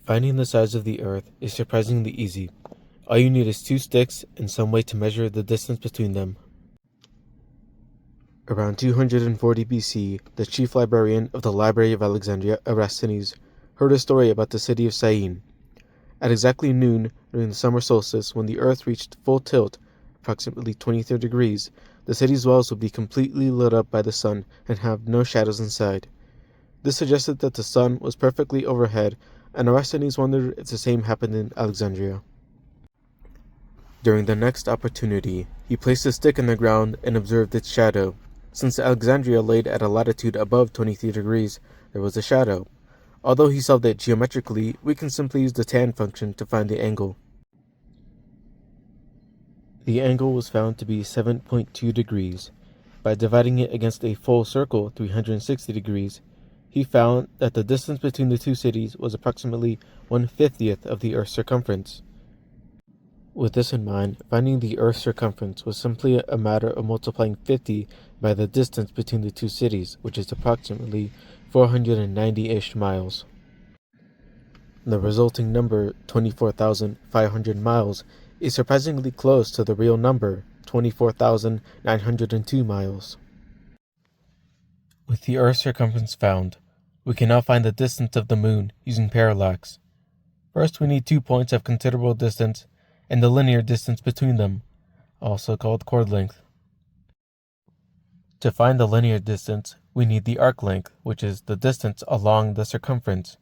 Finding the size of the Earth is surprisingly easy. All you need is two sticks and some way to measure the distance between them. Around 240 BC, the chief librarian of the Library of Alexandria, Eratosthenes, heard a story about the city of Syene. At exactly noon during the summer solstice, when the Earth reached full tilt, approximately 23 degrees, the city's walls would be completely lit up by the sun and have no shadows inside. This suggested that the sun was perfectly overhead, and Eratosthenes wondered if the same happened in Alexandria. During the next opportunity, he placed a stick in the ground and observed its shadow. Since Alexandria laid at a latitude above 23 degrees, there was a shadow. Although he solved it geometrically, we can simply use the tan function to find the angle. The angle was found to be 7.2 degrees. By dividing it against a full circle, 360 degrees, he found that the distance between the two cities was approximately 1/50th of the Earth's circumference. With this in mind, finding the Earth's circumference was simply a matter of multiplying 50 by the distance between the two cities, which is approximately 490-ish miles. The resulting number, 24,500 miles, is surprisingly close to the real number, 24,902 miles. With the Earth's circumference found, we can now find the distance of the Moon using parallax. First, we need 2 points of considerable distance and the linear distance between them, also called chord length. To find the linear distance, we need the arc length, which is the distance along the circumference.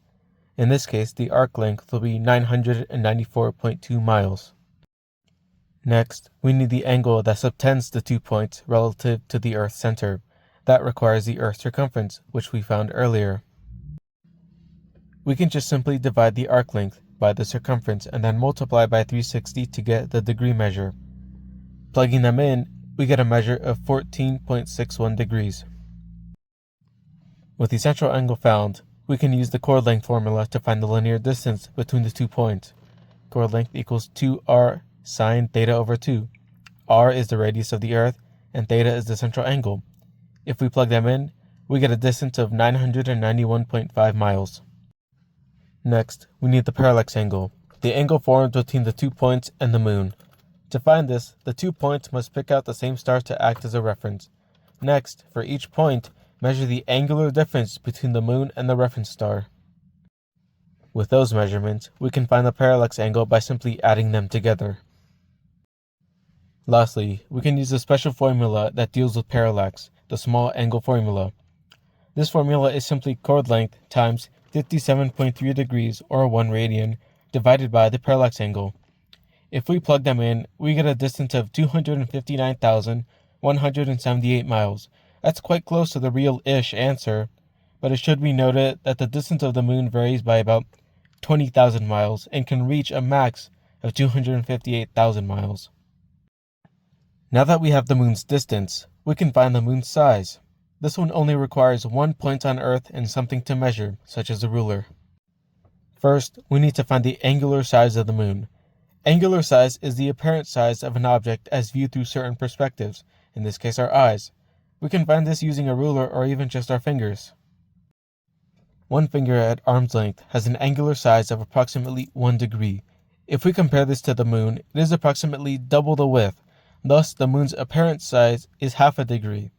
In this case, the arc length will be 994.2 miles. Next, we need the angle that subtends the 2 points relative to the Earth's center. That requires the Earth's circumference, which we found earlier. We can just simply divide the arc length by the circumference and then multiply by 360 to get the degree measure. Plugging them in, we get a measure of 14.61 degrees. With the central angle found, we can use the chord length formula to find the linear distance between the 2 points. Chord length equals 2r sine theta over 2. R is the radius of the Earth, and theta is the central angle. If we plug them in, we get a distance of 991.5 miles. Next, we need the parallax angle, the angle formed between the 2 points and the Moon. To find this, the 2 points must pick out the same star to act as a reference. Next, for each point, measure the angular difference between the Moon and the reference star. With those measurements, we can find the parallax angle by simply adding them together. Lastly, we can use a special formula that deals with parallax, the small angle formula. This formula is simply chord length times 57.3 degrees, or 1 radian, divided by the parallax angle. If we plug them in, we get a distance of 259,178 miles. That's quite close to the real-ish answer, but it should be noted that the distance of the Moon varies by about 20,000 miles and can reach a max of 258,000 miles. Now that we have the Moon's distance, we can find the Moon's size. This one only requires 1 point on Earth and something to measure, such as a ruler. First, we need to find the angular size of the Moon. Angular size is the apparent size of an object as viewed through certain perspectives, in this case our eyes. We can find this using a ruler or even just our fingers. One finger at arm's length has an angular size of approximately 1 degree. If we compare this to the Moon, it is approximately double the width. Thus, the Moon's apparent size is half a degree.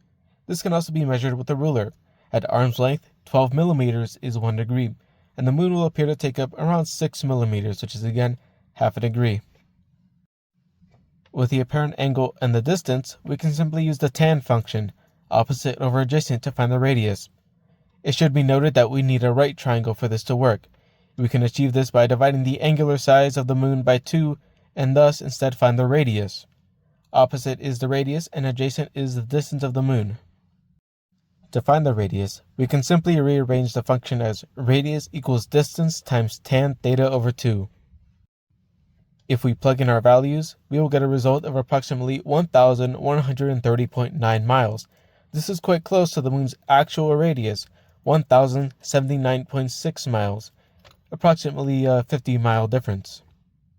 This can also be measured with a ruler. At arm's length, 12 millimeters is 1 degree, and the Moon will appear to take up around 6 millimeters, which is again half a degree. With the apparent angle and the distance, we can simply use the tan function, opposite over adjacent, to find the radius. It should be noted that we need a right triangle for this to work. We can achieve this by dividing the angular size of the Moon by 2, and thus instead find the radius. Opposite is the radius, and adjacent is the distance of the Moon. To find the radius, we can simply rearrange the function as radius equals distance times tan theta over 2. If we plug in our values, we will get a result of approximately 1,130.9 miles. This is quite close to the Moon's actual radius, 1,079.6 miles, approximately a 50-mile difference.